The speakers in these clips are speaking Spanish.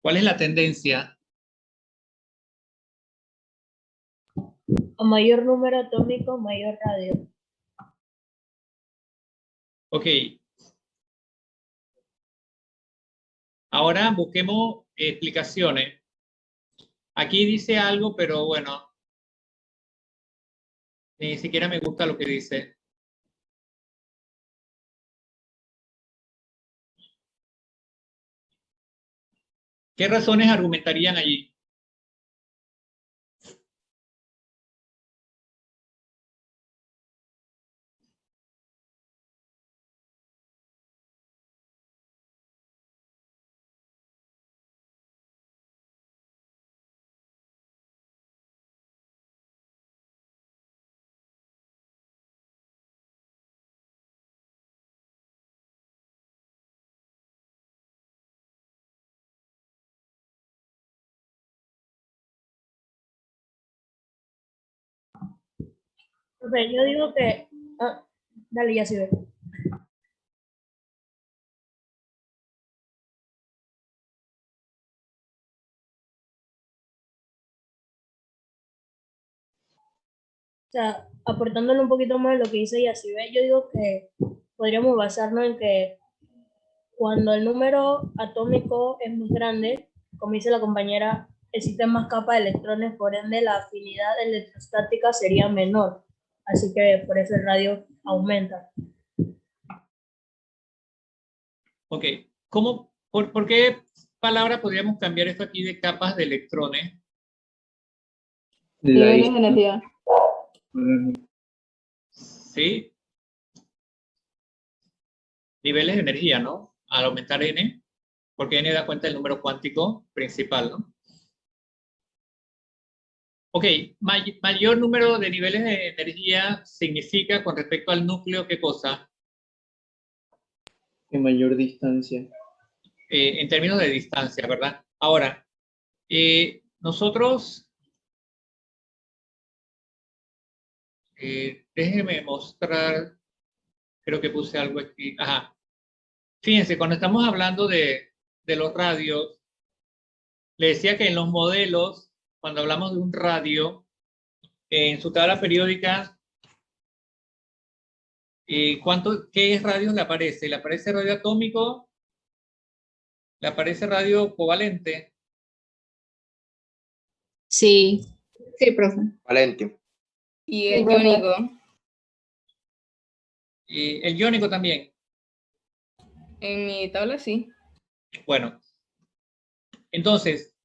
¿Cuál es la tendencia? A mayor número atómico, mayor radio. Ok. Ahora busquemos explicaciones. Aquí dice algo, pero bueno, ni siquiera me gusta lo que dice. ¿Qué razones argumentarían allí? Profe, yo digo que... dale, ya se ve. O sea, aportándole un poquito más de lo que dice Yacibel, yo digo que podríamos basarnos en que cuando el número atómico es muy grande, como dice la compañera, existen más capas de electrones, por ende la afinidad electrostática sería menor. Así que por eso el radio aumenta. Ok. ¿Por qué palabra podríamos cambiar esto aquí de capas de electrones? Niveles de energía. ¿Sí? Niveles de energía, ¿no? Al aumentar n, porque n da cuenta del número cuántico principal, ¿no? Ok, mayor número de niveles de energía significa con respecto al núcleo, ¿qué cosa? En mayor distancia. En términos de distancia, ¿verdad? Ahora, nosotros, déjeme mostrar, creo que puse algo aquí. Ajá. Fíjense, cuando estamos hablando de los radios, le decía que en los modelos, cuando hablamos de un radio, en su tabla periódica, ¿qué radios le aparece? ¿Le aparece radio atómico? ¿Le aparece radio covalente? Sí. Sí, profe. Valente. Y el iónico. Y el iónico también. En mi tabla sí. Bueno, entonces,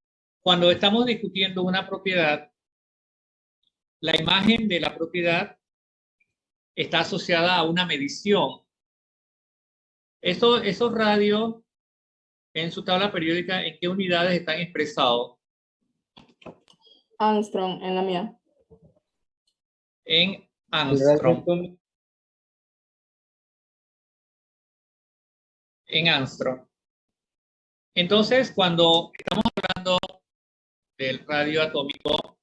cuando estamos discutiendo una propiedad, la imagen de la propiedad está asociada a una medición. Esos radios en su tabla periódica, ¿en qué unidades están expresados? Armstrong, en la mía. En El radio Armstrong. atómico. En Armstrong. Entonces, cuando estamos hablando del radio atómico,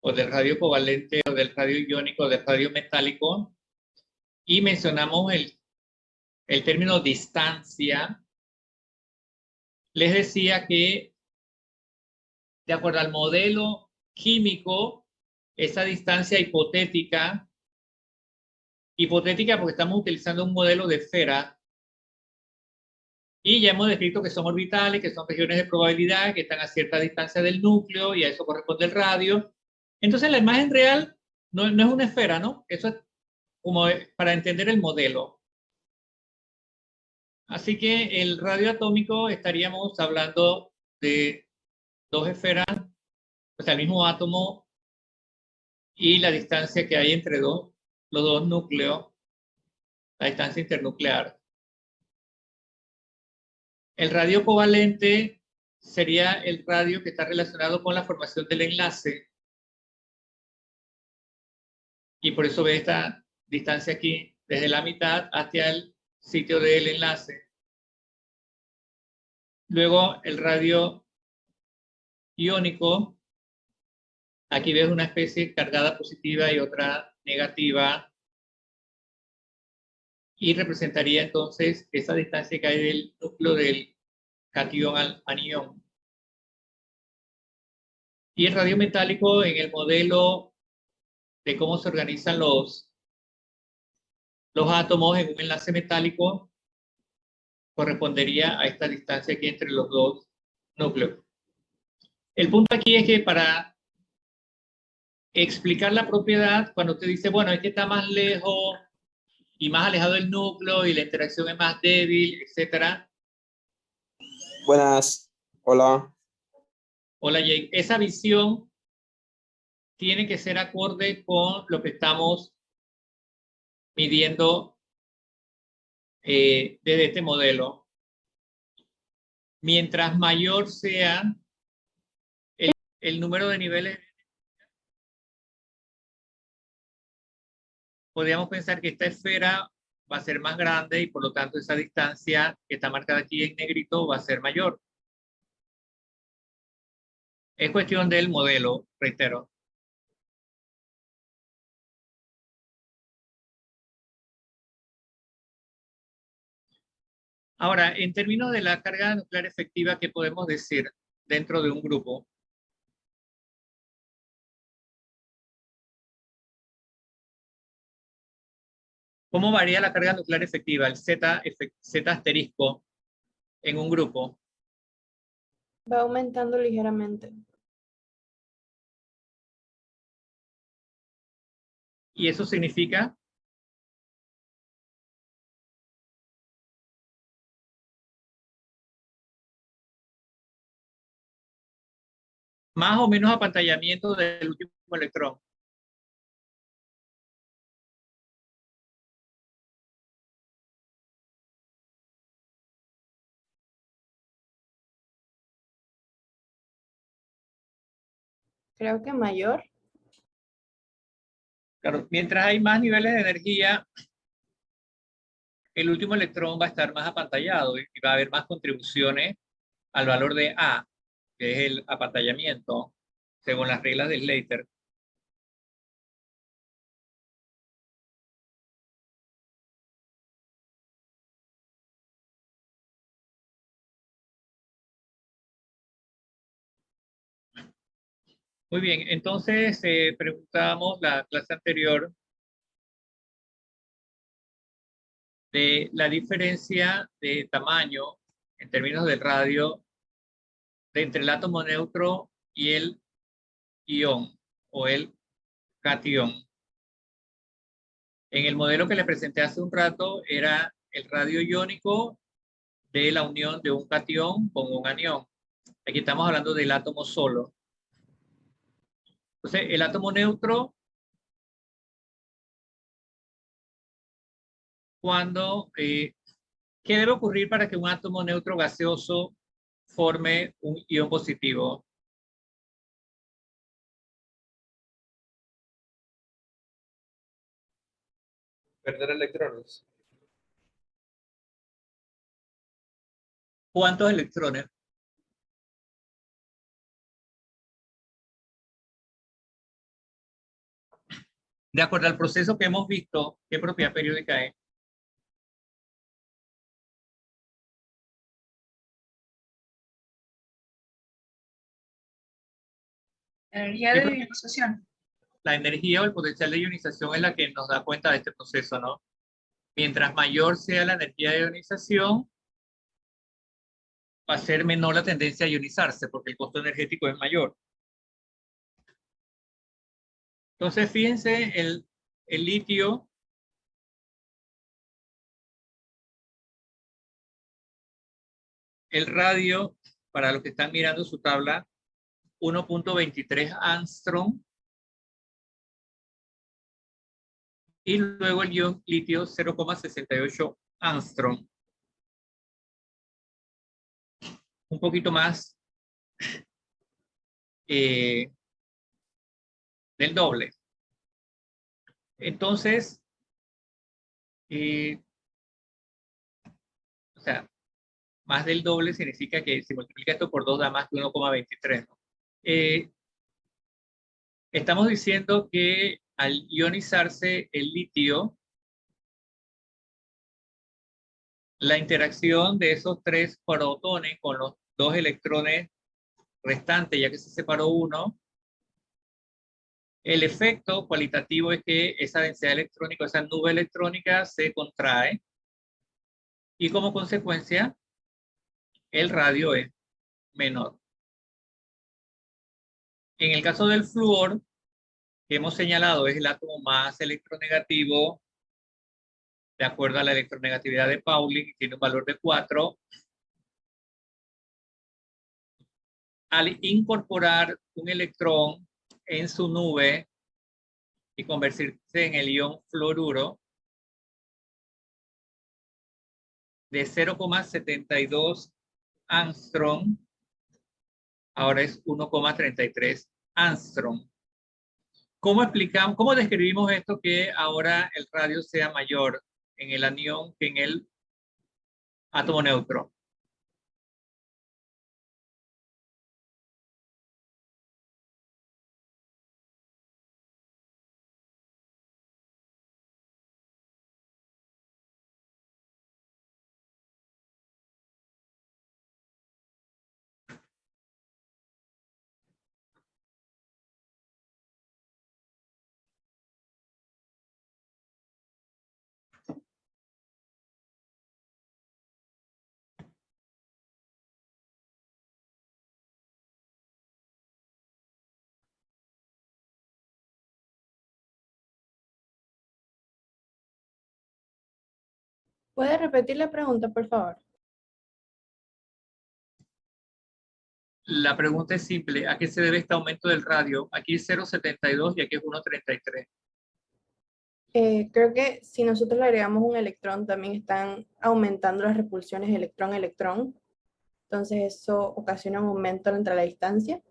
o del radio covalente, o del radio iónico, o del radio metálico, y mencionamos el término distancia, les decía que, de acuerdo al modelo químico, esa distancia hipotética porque estamos utilizando un modelo de esfera, y ya hemos descrito que son orbitales, que son regiones de probabilidad, que están a cierta distancia del núcleo, y a eso corresponde el radio. Entonces la imagen real no es una esfera, ¿no? Eso es como para entender el modelo. Así que el radio atómico estaríamos hablando de dos esferas, o sea, el mismo átomo, y la distancia que hay entre los dos núcleos, la distancia internuclear. El radio covalente sería el radio que está relacionado con la formación del enlace, y por eso ve esta distancia aquí, desde la mitad hacia el sitio del enlace. Luego el radio iónico, aquí ves una especie cargada positiva y otra negativa, y representaría entonces esa distancia que hay del núcleo del catión al anión. Y el radio metálico en el modelo de cómo se organizan los átomos en un enlace metálico correspondería a esta distancia aquí entre los dos núcleos. El punto aquí es que para explicar la propiedad, cuando te dice, bueno, es que está más lejos y más alejado del núcleo y la interacción es más débil, etcétera. Buenas. Hola. Hola, Jake. Esa visión tiene que ser acorde con lo que estamos midiendo desde este modelo. Mientras mayor sea el número de niveles, podríamos pensar que esta esfera va a ser más grande y por lo tanto esa distancia que está marcada aquí en negrito va a ser mayor. Es cuestión del modelo, reitero. Ahora, en términos de la carga nuclear efectiva, ¿qué podemos decir dentro de un grupo? ¿Cómo varía la carga nuclear efectiva, el Z asterisco, en un grupo? Va aumentando ligeramente. Y eso significa más o menos apantallamiento del último electrón. Creo que mayor. Claro, mientras hay más niveles de energía, el último electrón va a estar más apantallado y va a haber más contribuciones al valor de A, que es el apantallamiento, según las reglas de Slater. Muy bien, entonces preguntábamos la clase anterior de la diferencia de tamaño en términos del radio entre el átomo neutro y el ion o el cation. En el modelo que le presenté hace un rato era el radio iónico de la unión de un cation con un anión. Aquí estamos hablando del átomo solo. Entonces, el átomo neutro, ¿qué debe ocurrir para que un átomo neutro gaseoso forme un ion positivo? Perder electrones. ¿Cuántos electrones? De acuerdo al proceso que hemos visto, ¿qué propiedad periódica es? Energía de ionización. La energía o el potencial de ionización es la que nos da cuenta de este proceso, ¿no? Mientras mayor sea la energía de ionización, va a ser menor la tendencia a ionizarse porque el costo energético es mayor. Entonces, fíjense, el litio el radio, para los que están mirando su tabla, 1.23 angstrom. Y luego el ion litio 0.68 angstrom. Un poquito más del doble. Entonces, o sea, más del doble significa que si multiplica esto por 2 da más que 1.23, ¿no? Estamos diciendo que al ionizarse el litio, la interacción de esos 3 protones con los 2 electrones restantes, ya que se separó uno, El efecto cualitativo es que esa densidad electrónica, esa nube electrónica se contrae y como consecuencia el radio es menor. En el caso del flúor, que hemos señalado es el átomo más electronegativo de acuerdo a la electronegatividad de Pauling, tiene un valor de 4. Al incorporar un electrón en su nube y convertirse en el ion fluoruro, de 0,72 angstrom, ahora es 1,33 angstrom. ¿Cómo explicamos, cómo describimos esto que ahora el radio sea mayor en el anión que en el átomo neutro? ¿Puede repetir la pregunta, por favor? La pregunta es simple. ¿A qué se debe este aumento del radio? Aquí es 0,72 y aquí es 1,33. Creo que si nosotros le agregamos un electrón, también están aumentando las repulsiones electrón-electrón. Entonces eso ocasiona un aumento entre la distancia.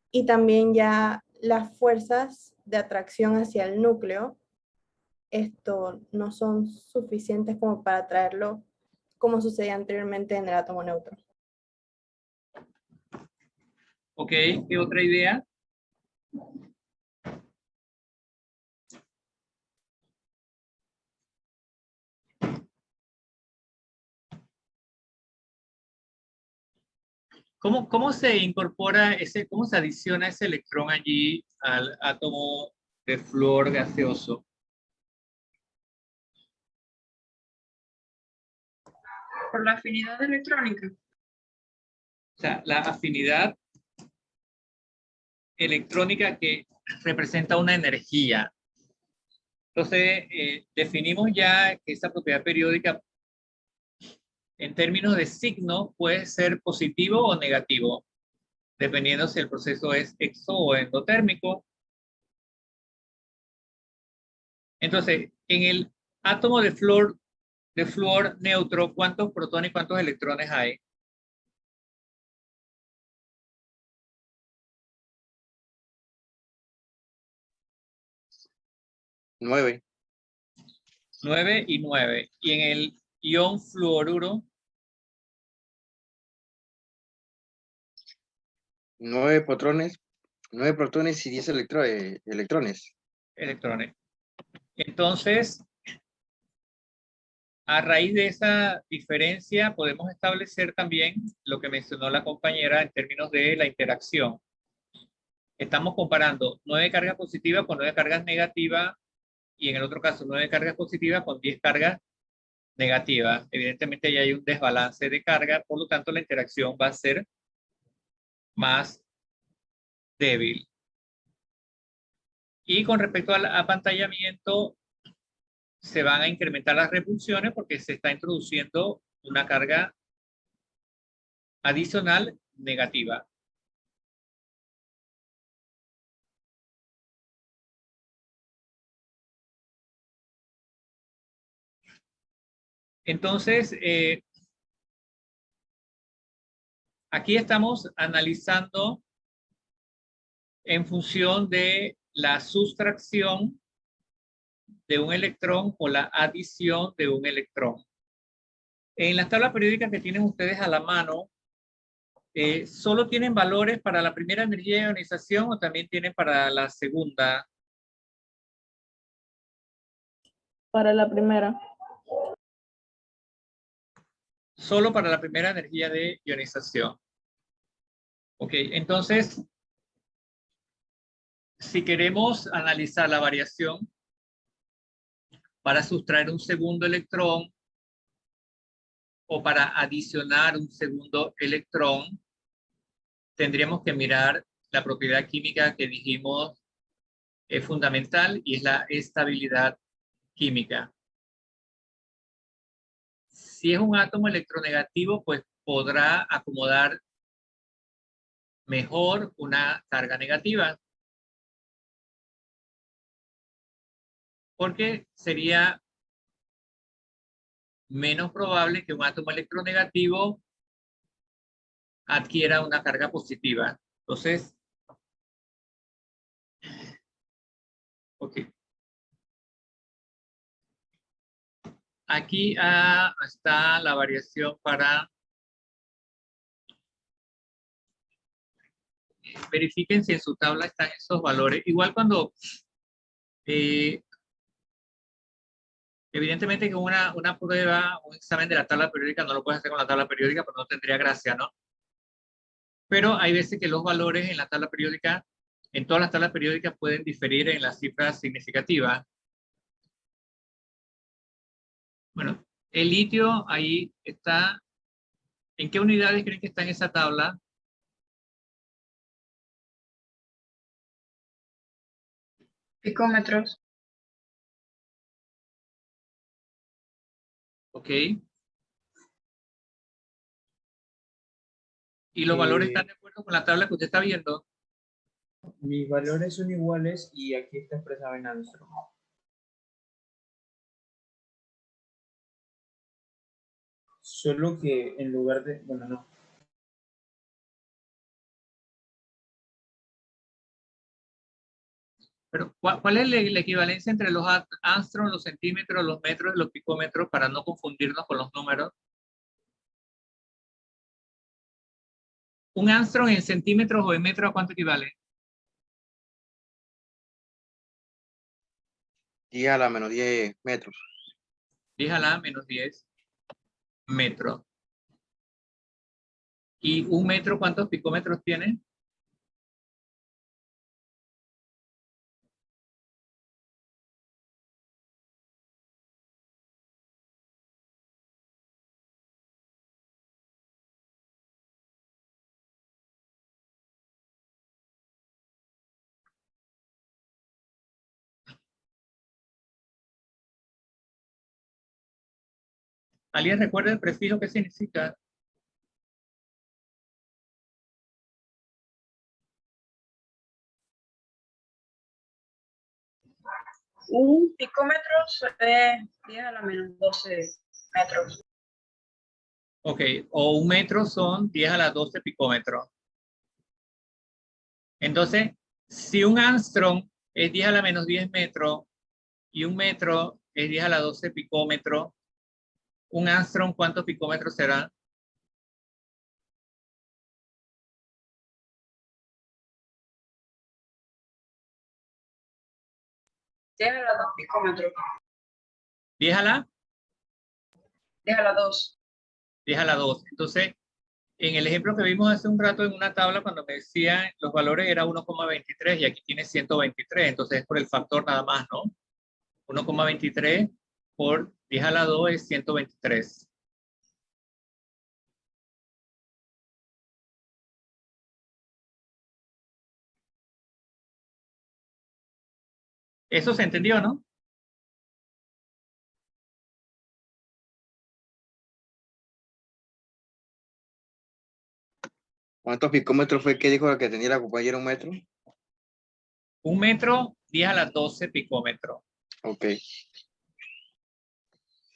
Y también ya las fuerzas de atracción hacia el núcleo, esto no son suficientes como para atraerlo como sucedía anteriormente en el átomo neutro. ¿Ok? ¿Qué otra idea? ¿Cómo se incorpora cómo se adiciona ese electrón allí al átomo de flúor gaseoso? Por la afinidad electrónica. O sea, la afinidad electrónica que representa una energía. Entonces, definimos ya que esa propiedad periódica en términos de signo puede ser positivo o negativo, dependiendo si el proceso es exo o endotérmico. Entonces, en el átomo de flúor neutro, ¿cuántos protones y cuántos electrones hay? 9. 9 y 9. Y en el ion fluoruro, 9 protones, 9 protones y 10 electrones. electrones. Entonces, a raíz de esa diferencia, podemos establecer también lo que mencionó la compañera en términos de la interacción. Estamos comparando 9 cargas positivas con 9 cargas negativas y en el otro caso 9 cargas positivas con 10 cargas negativas. Evidentemente ya hay un desbalance de carga, por lo tanto la interacción va a ser más débil. Y con respecto al apantallamiento, se van a incrementar las repulsiones porque se está introduciendo una carga adicional negativa. Entonces, aquí estamos analizando en función de la sustracción de un electrón o la adición de un electrón. En las tablas periódicas que tienen ustedes a la mano, ¿solo tienen valores para la primera energía de ionización o también tienen para la segunda? Para la primera. Solo para la primera energía de ionización. Ok, entonces, si queremos analizar la variación para sustraer un segundo electrón o para adicionar un segundo electrón, tendríamos que mirar la propiedad química que dijimos es fundamental y es la estabilidad química. Si es un átomo electronegativo, pues podrá acomodar mejor una carga negativa, porque sería menos probable que un átomo electronegativo adquiera una carga positiva. Entonces, ok. Aquí está la variación para... verifiquen si en su tabla están esos valores. Igual cuando... evidentemente que una prueba, un examen de la tabla periódica no lo puedes hacer con la tabla periódica, pero no tendría gracia, ¿no? Pero hay veces que los valores en la tabla periódica, en todas las tablas periódicas pueden diferir en las cifras significativas. Bueno, el litio ahí está. ¿En qué unidades creen que está en esa tabla? Picómetros. Ok. ¿Y los valores están de acuerdo con la tabla que usted está viendo? Mis valores son iguales y aquí está expresado en Armstrong. Solo que en lugar de, bueno, no. Pero, ¿cuál es la equivalencia entre los Armstrong, los centímetros, los metros y los picómetros para no confundirnos con los números? ¿Un Armstrong en centímetros o en metros a cuánto equivale? 10 a la menos 10 metros. 10 a la menos 10 metros. ¿Y un metro cuántos picómetros tiene? ¿Alguien recuerda el prefijo que significa? Un picómetro es 10 a la menos 12 metros. Ok, o un metro son 10 a la 12 picómetros. Entonces, si un Armstrong es 10 a la menos 10 metros y un metro es 10 a la 12 picómetros, un Armstrong, ¿cuántos picómetros será? 10 a la 2 picómetros. 10 a la 10 a la 2. 10 a la 2. Entonces, en el ejemplo que vimos hace un rato en una tabla, cuando me decían los valores era 1,23 y aquí tiene 123. Entonces es por el factor nada más, ¿no? 1,23 por 10 a la 2 es 123. Eso se entendió, ¿no? ¿Cuántos picómetros fue que dijo que tenía la compañera un metro? Un metro, 10 a la 12 picómetros. Ok.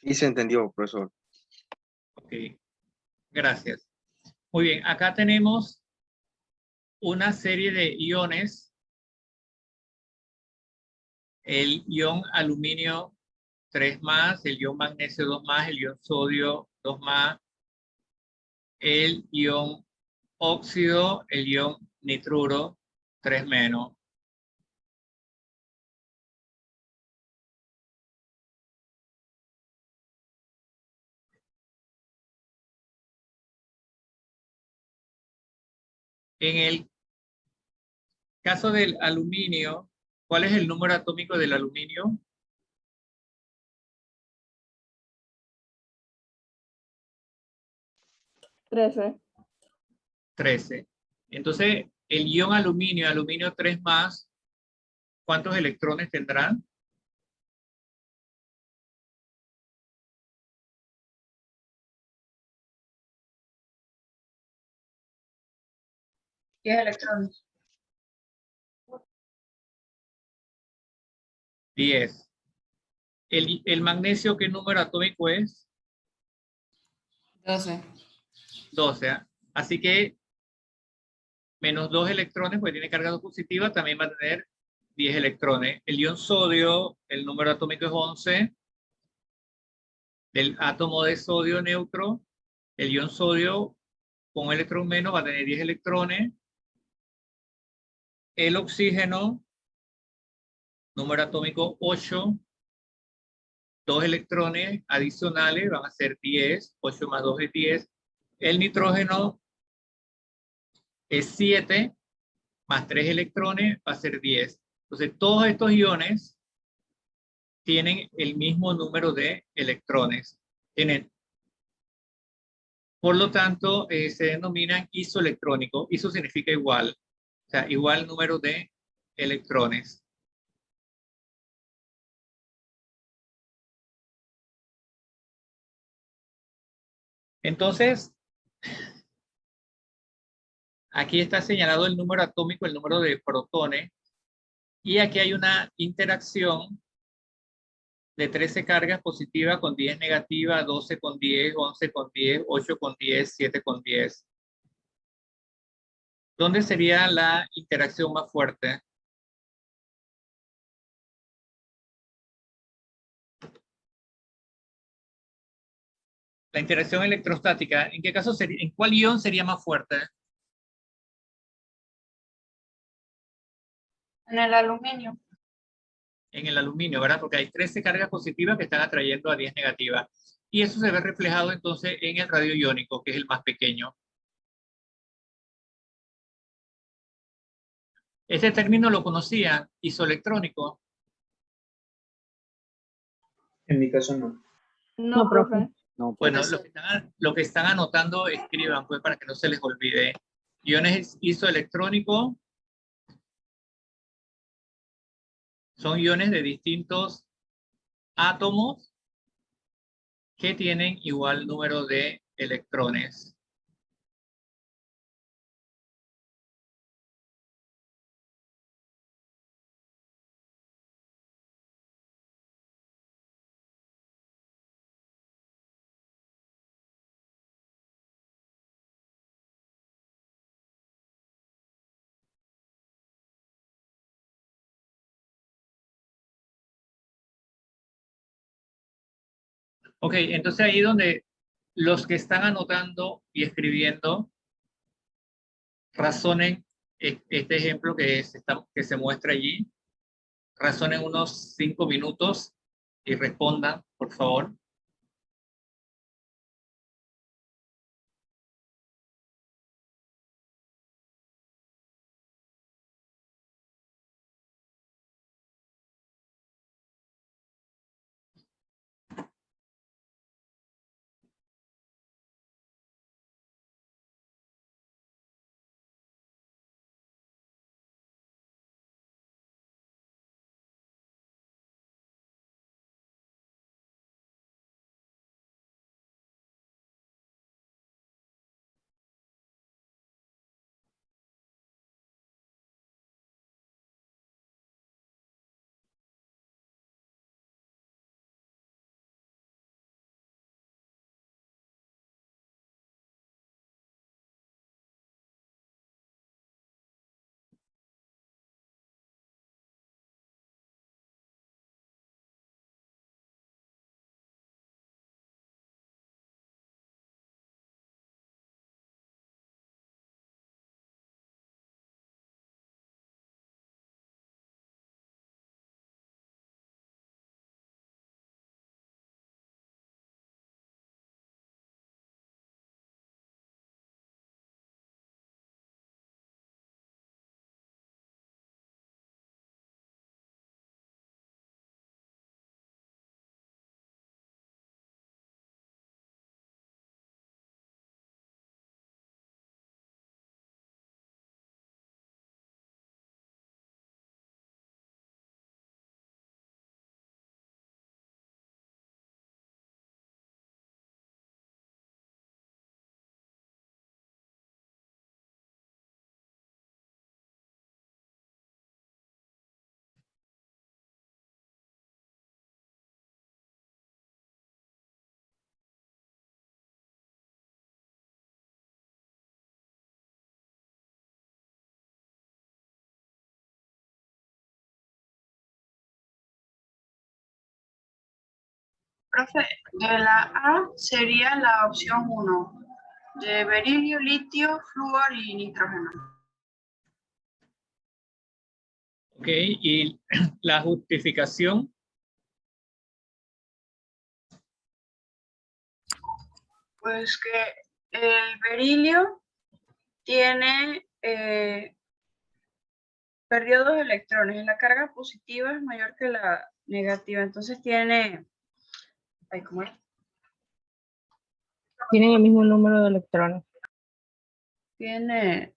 Sí se entendió, profesor. Ok, gracias. Muy bien, acá tenemos una serie de iones. El ion aluminio 3 más, el ion magnesio 2 más, el ion sodio 2 más, el ion óxido, el ion nitruro 3 menos. En el caso del aluminio, ¿cuál es el número atómico del aluminio? Trece. 13. Entonces, el ion aluminio, aluminio 3 más, ¿cuántos electrones tendrán? 10 electrones. 10. El magnesio, ¿qué número atómico es? 12. 12. ¿Ah? Así que menos 2 electrones, porque tiene carga positiva, también va a tener 10 electrones. El ion sodio, el número atómico es 11. Del átomo de sodio neutro, el ion sodio con un electrón menos va a tener 10 electrones. El oxígeno, número atómico 8, 2 electrones adicionales van a ser 10, 8 más 2 es 10. El nitrógeno es 7, más 3 electrones va a ser 10. Entonces, todos estos iones tienen el mismo número de electrones. Por lo tanto, se denominan isoelectrónicos. Iso significa igual, o sea, igual número de electrones. Entonces, aquí está señalado el número atómico, el número de protones, y aquí hay una interacción de 13 cargas positivas con 10 negativas, 12 con 10, 11 con 10, 8 con 10, 7 con 10. ¿Dónde sería la interacción más fuerte? La interacción electrostática, ¿en qué caso sería, en cuál ion sería más fuerte? En el aluminio. En el aluminio, ¿verdad? Porque hay 13 cargas positivas que están atrayendo a 10 negativas. Y eso se ve reflejado entonces en el radio iónico, que es el más pequeño. Este término lo conocía, isoelectrónico. En mi caso no. No, profe. No, Bueno, pues. lo que están anotando, escriban pues para que no se les olvide. Iones isoelectrónicos son iones de distintos átomos que tienen igual número de electrones. Ok, entonces ahí donde los que están anotando y escribiendo razonen este ejemplo que se muestra allí, razonen unos 5 minutos y respondan, por favor. Profe, de la A sería la opción 1, de berilio, litio, flúor y nitrógeno. Ok, y la justificación. Pues que el berilio tiene, perdió 2 electrones y la carga positiva es mayor que la negativa, entonces tiene, ay, ¿cómo es? Tienen el mismo número de electrones. Tiene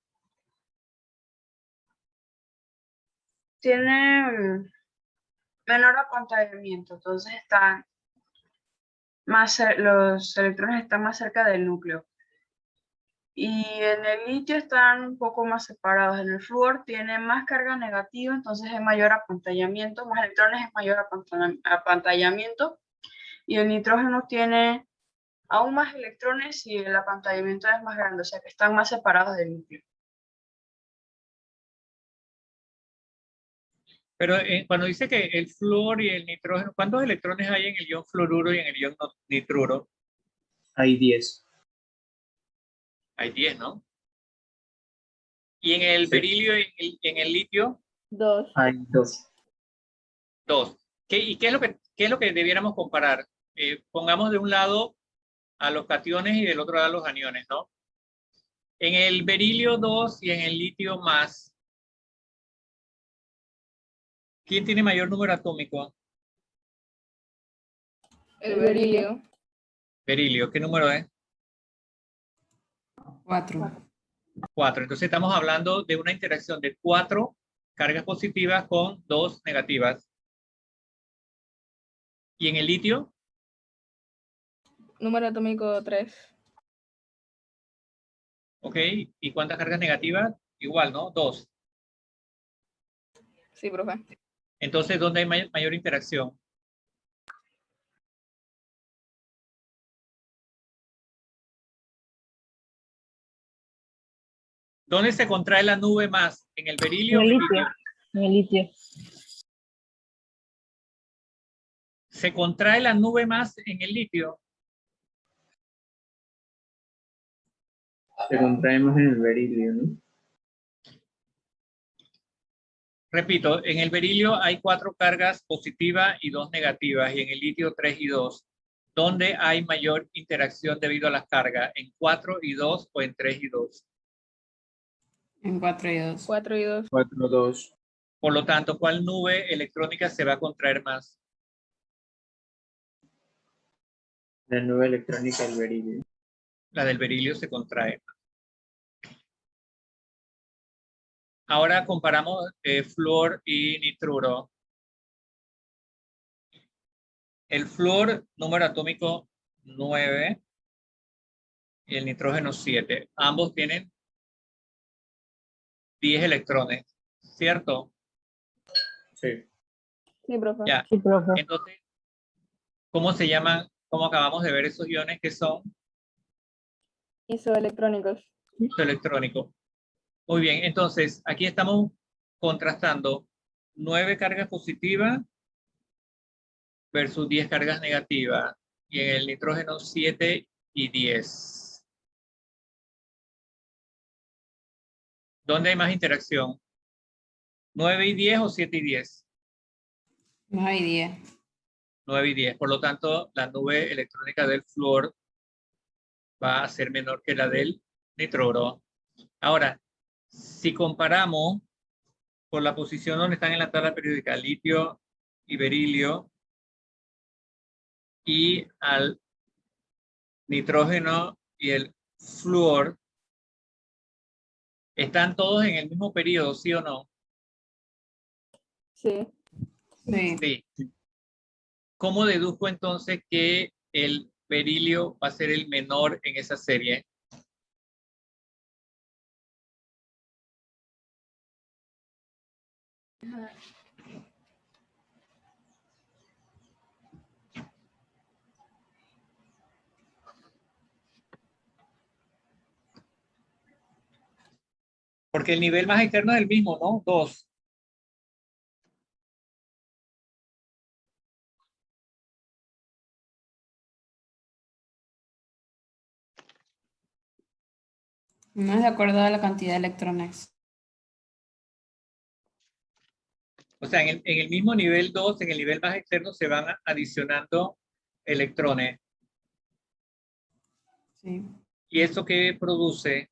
menor apantallamiento, entonces están los electrones están más cerca del núcleo. Y en el litio están un poco más separados. En el flúor tiene más carga negativa, entonces es mayor apantallamiento, más electrones es mayor apantallamiento. Y el nitrógeno tiene aún más electrones y el apantallamiento es más grande, o sea que están más separados del núcleo. Pero cuando dice que el flúor y el nitrógeno, ¿cuántos electrones hay en el ion fluoruro y en el ion nitruro? Hay 10. Hay 10, ¿no? Y en el Sí. berilio y en el litio, 2. Hay 2. 2. ¿Y qué es lo que debiéramos comparar? Pongamos de un lado a los cationes y del otro lado a los aniones, ¿no? En el berilio 2 y en el litio más, ¿quién tiene mayor número atómico? El berilio. Berilio, ¿qué número es? 4. 4. Entonces estamos hablando de una interacción de 4 cargas positivas con 2 negativas. ¿Y en el litio? Número atómico 3. Ok. ¿Y cuántas cargas negativas? Igual, ¿no? 2. Sí, profe. Entonces, ¿dónde hay mayor interacción? ¿Dónde se contrae la nube más? ¿En el berilio o en el litio? En el litio. ¿Se contrae la nube más en el litio? Se contraemos en el berilio, ¿no? Repito, en el berilio hay 4 cargas positivas y 2 negativas, y en el litio 3 y 2. ¿Dónde hay mayor interacción debido a las cargas? ¿En 4 y 2 o en 3 y 2? En 4 y 2. 4 y 2. 4, 2. Por lo tanto, ¿cuál nube electrónica se va a contraer más? La nube electrónica del berilio. La del berilio se contrae. Ahora comparamos flúor y nitruro. El flúor, número atómico 9 y el nitrógeno 7. Ambos tienen 10 electrones, ¿cierto? Sí. Sí, profe. Ya. Sí, profe. Entonces, ¿cómo se llaman? ¿Cómo acabamos de ver esos iones que son Isoelectrónicos. isoelectrónicos? Muy bien, entonces aquí estamos contrastando 9 cargas positivas versus 10 cargas negativas. Y en el nitrógeno 7 y 10. ¿Dónde hay más interacción? ¿9 y 10 o 7 y 10? 9 y 10. 9 y 10. Por lo tanto, la nube electrónica del flúor va a ser menor que la del nitruro. Ahora, si comparamos por la posición donde están en la tabla periódica litio y berilio y al nitrógeno y el flúor, ¿están todos en el mismo periodo, sí o no? Sí. Sí. Sí. ¿Cómo deduzco entonces que el berilio va a ser el menor en esa serie? Porque el nivel más externo es el mismo, ¿no? 2. No es de acuerdo a la cantidad de electrones. O sea, en el mismo nivel 2, en el nivel más externo, se van adicionando electrones. Sí. ¿Y eso qué produce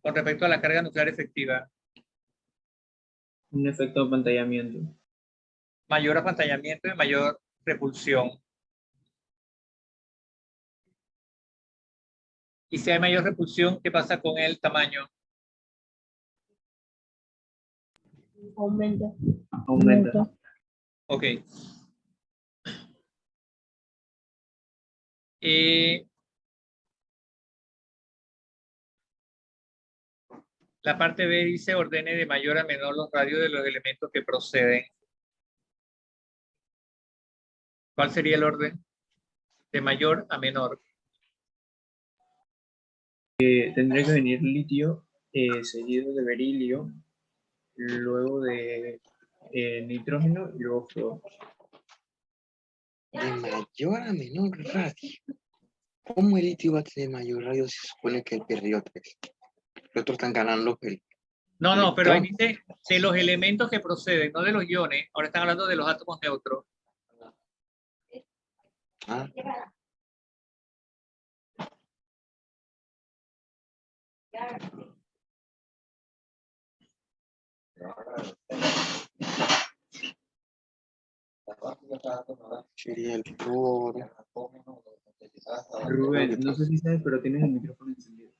con respecto a la carga nuclear efectiva? Un efecto de apantallamiento. Mayor apantallamiento y mayor repulsión. Y si hay mayor repulsión, ¿qué pasa con el tamaño? Aumenta. Aumenta. Ok. La parte B dice ordene de mayor a menor los radios de los elementos que proceden. ¿Cuál sería el orden? De mayor a menor. Tendría que venir litio, seguido de berilio, luego de nitrógeno y luego flúor. De mayor a menor radio. ¿Cómo el litio va a tener mayor radio si se supone que él perdió 3? Los otros están ganando el No, pero ahí electrón. dice de los elementos que proceden, no de los iones. Ahora están hablando de los átomos neutros. Ah, sería el flúor. Rubén, no sé si sabes, pero tienes el micrófono encendido.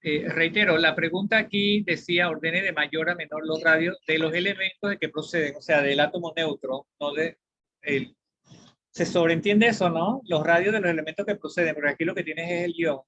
Reitero, la pregunta aquí decía ordene de mayor a menor los radios de los elementos de que proceden, o sea, del átomo neutro, no de el. Se sobreentiende eso, ¿no? Los radios de los elementos que proceden, porque aquí lo que tienes es el ion.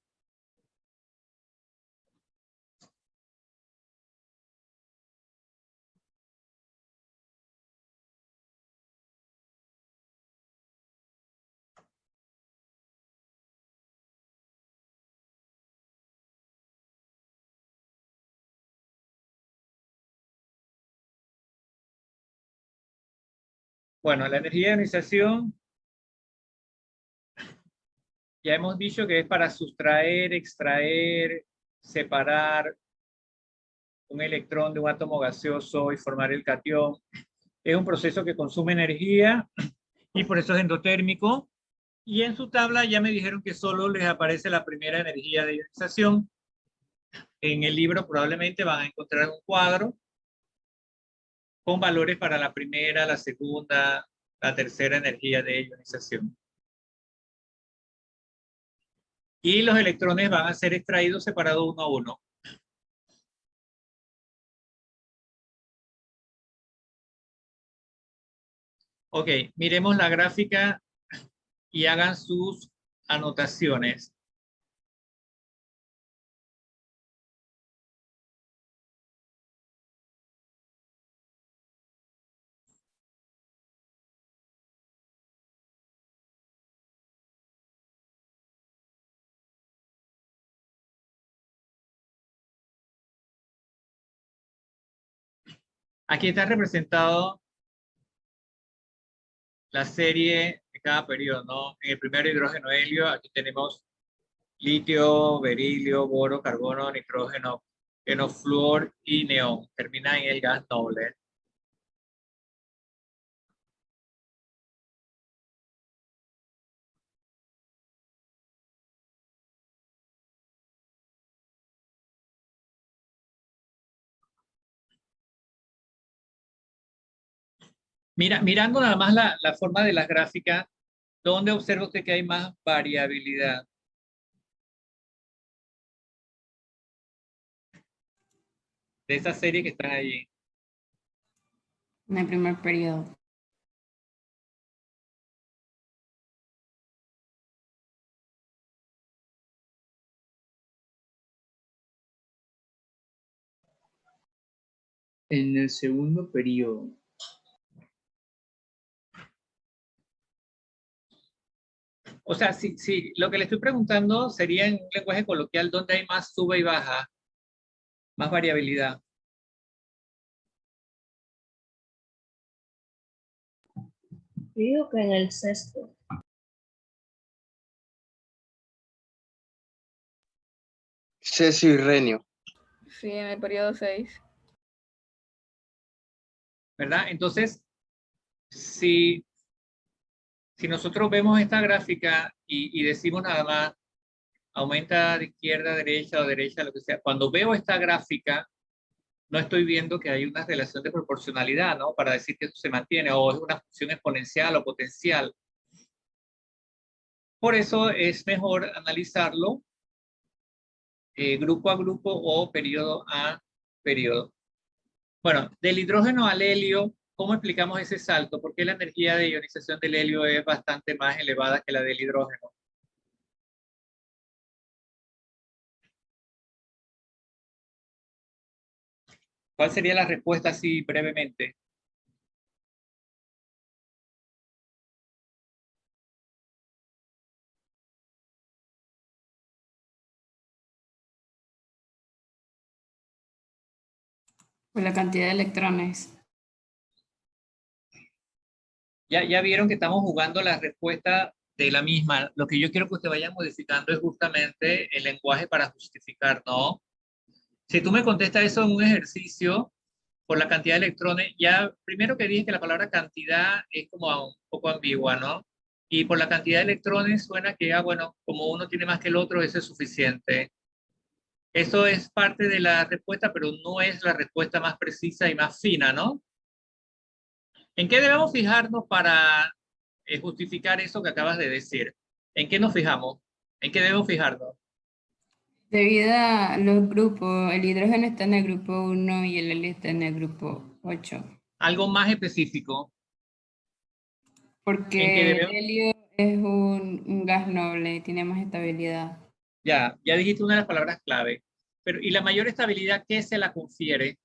Bueno, la energía de ionización ya hemos dicho que es para sustraer, extraer, separar un electrón de un átomo gaseoso y formar el catión. Es un proceso que consume energía y por eso es endotérmico. Y en su tabla ya me dijeron que solo les aparece la primera energía de ionización. En el libro probablemente van a encontrar un cuadro con valores para la primera, la segunda, la tercera energía de ionización. Y los electrones van a ser extraídos separados uno a uno. Ok, miremos la gráfica y hagan sus anotaciones. Aquí está representado la serie de cada periodo, ¿no? En el primer hidrógeno helio, aquí tenemos litio, berilio, boro, carbono, nitrógeno, flúor y neón. Termina en el gas noble. Mirando nada más la forma de las gráficas, ¿dónde observa usted que hay más variabilidad? De esa serie que están allí. En el primer periodo. En el segundo periodo. O sea, sí, lo que le estoy preguntando sería en un lenguaje coloquial, ¿dónde hay más sube y baja? Más variabilidad. Yo digo que en el sexto. Cesio y renio. Sí, en el periodo 6. ¿Verdad? Entonces, si nosotros vemos esta gráfica y decimos nada más, aumenta de izquierda a derecha o derecha, lo que sea, cuando veo esta gráfica, no estoy viendo que hay una relación de proporcionalidad, ¿no? Para decir que eso se mantiene, o es una función exponencial o potencial. Por eso es mejor analizarlo grupo a grupo o periodo a periodo. Bueno, del hidrógeno al helio, ¿cómo explicamos ese salto? ¿Por qué la energía de ionización del helio es bastante más elevada que la del hidrógeno? ¿Cuál sería la respuesta así brevemente? Por la cantidad de electrones. Ya vieron que estamos jugando la respuesta de la misma. Lo que yo quiero que ustedes vayan modificando es justamente el lenguaje para justificar, ¿no? Si tú me contestas eso en un ejercicio, por la cantidad de electrones, ya primero que dije que la palabra cantidad es como un poco ambigua, ¿no? Y por la cantidad de electrones suena que, bueno, como uno tiene más que el otro, eso es suficiente. Eso es parte de la respuesta, pero no es la respuesta más precisa y más fina, ¿no? ¿En qué debemos fijarnos para justificar eso que acabas de decir? ¿En qué nos fijamos? ¿En qué debemos fijarnos? Debido a los grupos, el hidrógeno está en el grupo 1 y el helio está en el grupo 8. Algo más específico. ¿En qué Porque el debemos? helio es un gas noble y tiene más estabilidad. Ya dijiste una de las palabras clave. Pero, ¿y la mayor estabilidad qué se la confiere?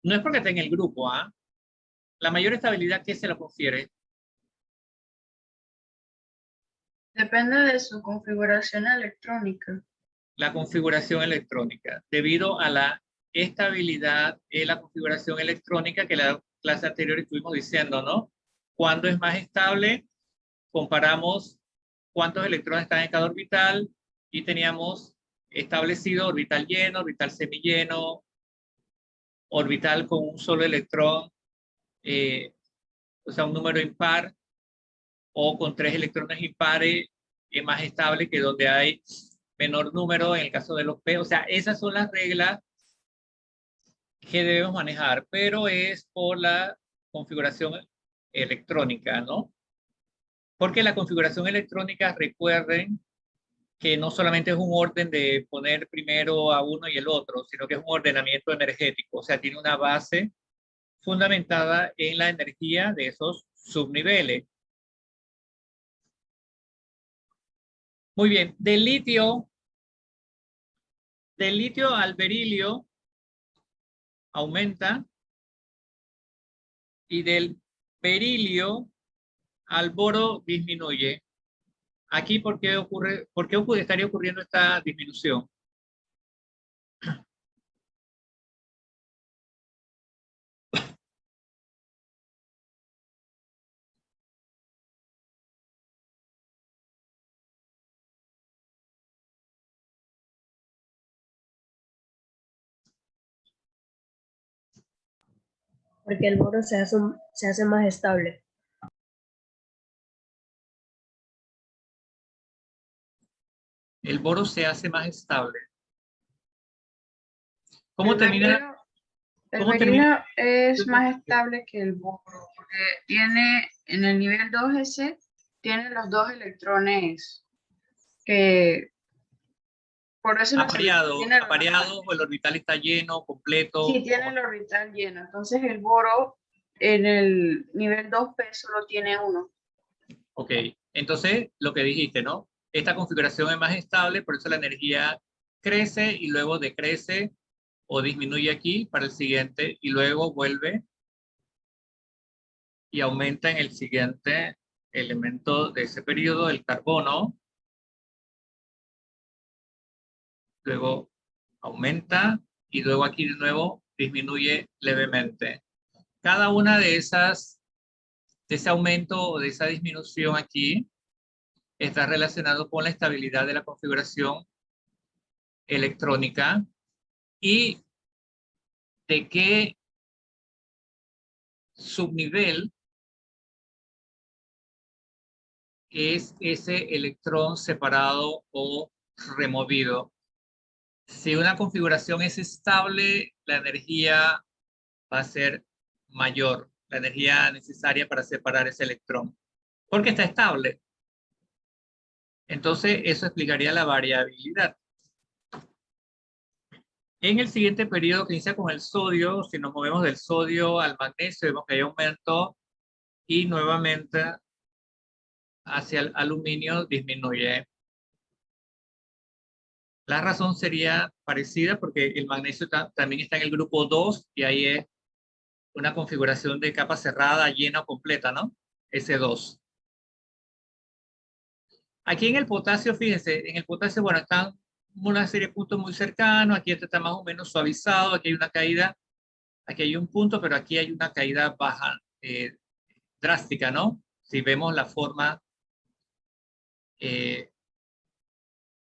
No es porque esté en el grupo, ¿ah? La mayor estabilidad ¿qué se la confiere? Depende de su configuración electrónica. La configuración electrónica. Debido a la estabilidad en la configuración electrónica que la clase anterior estuvimos diciendo, ¿no? Cuando es más estable, comparamos cuántos electrones están en cada orbital y teníamos establecido orbital lleno, orbital semilleno, orbital con un solo electrón, o sea, un número impar, o con 3 electrones impares, es más estable que donde hay menor número en el caso de los P. O sea, esas son las reglas que debemos manejar, pero es por la configuración electrónica, ¿no? Porque la configuración electrónica, recuerden que no solamente es un orden de poner primero a uno y el otro, sino que es un ordenamiento energético, o sea, tiene una base fundamentada en la energía de esos subniveles. Muy bien, del litio al berilio aumenta y del berilio al boro disminuye. Aquí, ¿por qué estaría ocurriendo esta disminución? Porque el boro se hace más estable. El boro se hace más estable. ¿Cómo El termina? berilio es más estable que el boro, porque tiene en el nivel 2S, tiene los 2 electrones que por eso Apareado, tiene o el orbital está lleno, completo. sí, tiene el orbital lleno. Entonces el boro en el nivel 2P solo tiene 1. Ok, entonces lo que dijiste, ¿no? Esta configuración es más estable, por eso la energía crece y luego decrece o disminuye aquí para el siguiente y luego vuelve y aumenta en el siguiente elemento de ese periodo, el carbono. Luego aumenta y luego aquí de nuevo disminuye levemente. Cada una de esas de ese aumento o de esa disminución aquí está relacionado con la estabilidad de la configuración electrónica y de qué subnivel es ese electrón separado o removido. Si una configuración es estable, la energía va a ser mayor, la energía necesaria para separar ese electrón, porque está estable. Entonces, eso explicaría la variabilidad. En el siguiente periodo que inicia con el sodio, si nos movemos del sodio al magnesio, vemos que hay aumento y nuevamente hacia el aluminio disminuye. La razón sería parecida porque el magnesio también está en el grupo 2 y ahí es una configuración de capa cerrada, llena o completa, ¿no? S2. Aquí en el potasio, fíjense, en el potasio, bueno, están una serie de puntos muy cercanos, aquí este está más o menos suavizado, aquí hay una caída, aquí hay un punto, pero aquí hay una caída baja, drástica, ¿no? Si vemos la forma ¿de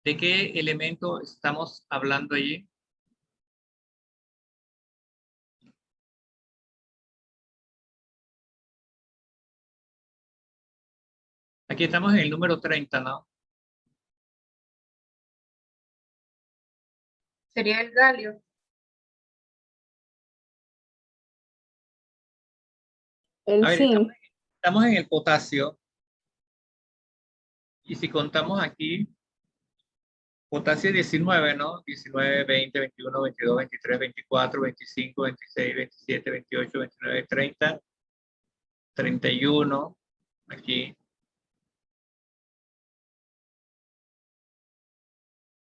qué elemento estamos hablando allí? Aquí estamos en el número 30, ¿no? Sería el galio. El A ver, zinc. estamos en el potasio. Y si contamos aquí, potasio 19, ¿no? 19, 20, 21, 22, 23, 24, 25, 26, 27, 28, 29, 30, 31, aquí.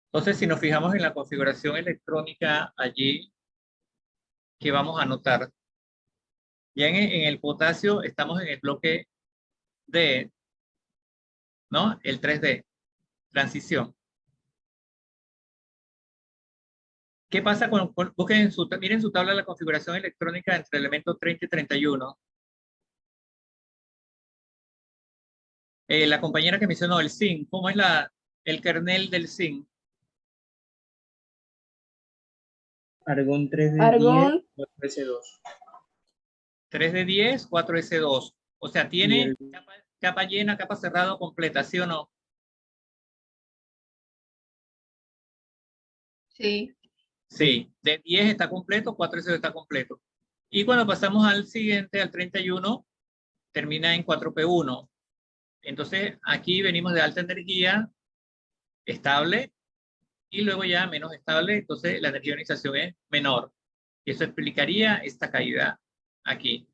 Entonces, si nos fijamos en la configuración electrónica allí, ¿qué vamos a notar? Ya en el potasio estamos en el bloque D, ¿no? El 3D, transición. ¿Qué pasa busquen miren su tabla de la configuración electrónica entre elementos 30 y 31? La compañera que mencionó, el zinc, ¿cómo es el kernel del zinc? Argón 3 de 10, Argón. 4S2. 3 de 10, 4S2. O sea, Y tiene el capa llena, capa cerrada o completa, ¿sí o no? Sí. Sí, de 10 está completo, 4S2 está completo. Y cuando pasamos al siguiente, al 31, termina en 4P1. Entonces, aquí venimos de alta energía, estable, y luego ya menos estable, entonces la energía de ionización es menor. Y eso explicaría esta caída aquí.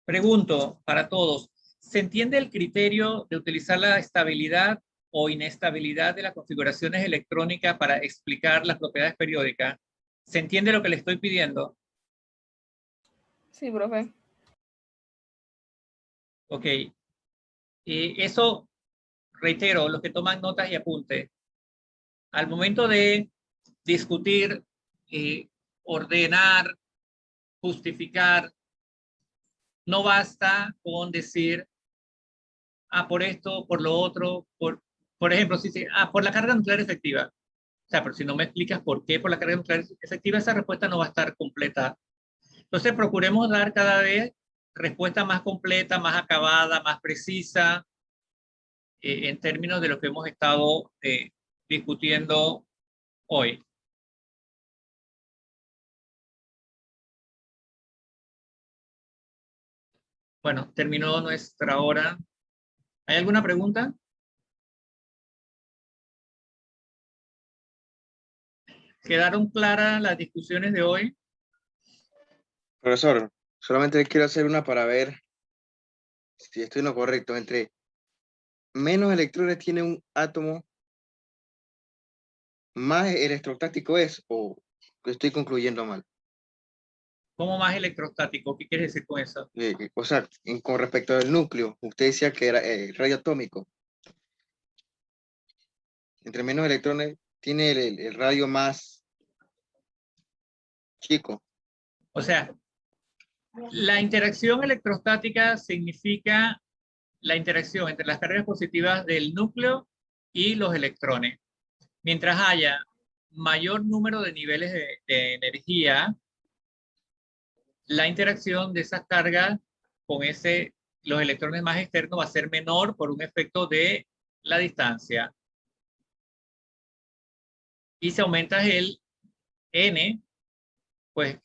Pregunto para todos, ¿se entiende el criterio de utilizar la estabilidad o inestabilidad de las configuraciones electrónicas para explicar las propiedades periódicas? ¿Se entiende lo que le estoy pidiendo? Sí, profe. Ok. Y eso, reitero, los que toman notas y apuntes, al momento de discutir, ordenar, justificar, no basta con decir, por esto, por lo otro, por ejemplo, si por la carga nuclear efectiva. O sea, pero si no me explicas por qué por la carga nuclear efectiva, esa respuesta no va a estar completa. Entonces, procuremos dar cada vez respuesta más completa, más acabada, más precisa, en términos de lo que hemos estado discutiendo hoy. Bueno, terminó nuestra hora. ¿Hay alguna pregunta? ¿Quedaron claras las discusiones de hoy? Profesor, solamente quiero hacer una para ver si estoy en lo correcto. Entre menos electrones tiene un átomo, más electrostático es, o estoy concluyendo mal. ¿Cómo más electrostático? ¿Qué quiere decir con eso? O sea, con respecto al núcleo, usted decía que era radio atómico. Entre menos electrones tiene el radio más chico. O sea, La interacción electrostática significa la interacción entre las cargas positivas del núcleo y los electrones. Mientras haya mayor número de niveles de energía, la interacción de esas cargas con los electrones más externos va a ser menor por un efecto de la distancia. Y si aumentas el N, pues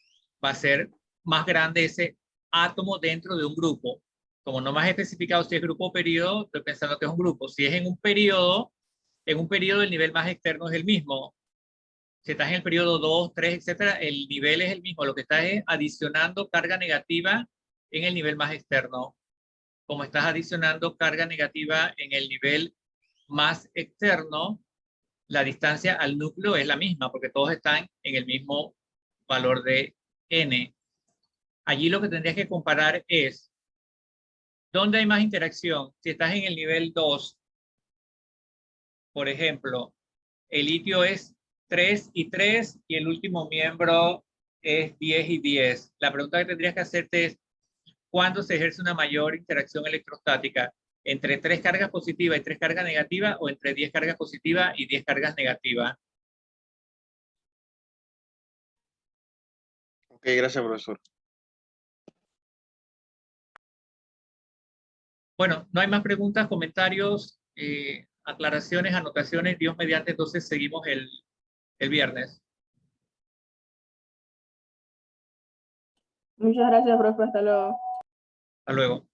va a ser más grande ese átomo dentro de un grupo. Como no me has especificado si es grupo o periodo, estoy pensando que es un grupo. Si es en un periodo el nivel más externo es el mismo. Si estás en el periodo 2, 3, etcétera, el nivel es el mismo. Lo que estás es adicionando carga negativa en el nivel más externo. Como estás adicionando carga negativa en el nivel más externo, la distancia al núcleo es la misma, porque todos están en el mismo valor de N. Allí lo que tendrías que comparar es ¿dónde hay más interacción? Si estás en el nivel 2, por ejemplo, el litio es 3 y 3 y el último miembro es 10 y 10. La pregunta que tendrías que hacerte es ¿cuándo se ejerce una mayor interacción electrostática? ¿Entre 3 cargas positivas y 3 cargas negativas o entre 10 cargas positivas y 10 cargas negativas? Ok, gracias, profesor. Bueno, no hay más preguntas, comentarios, aclaraciones, anotaciones. Dios mediante, entonces seguimos el viernes. Muchas gracias, profe. Hasta luego. Hasta luego.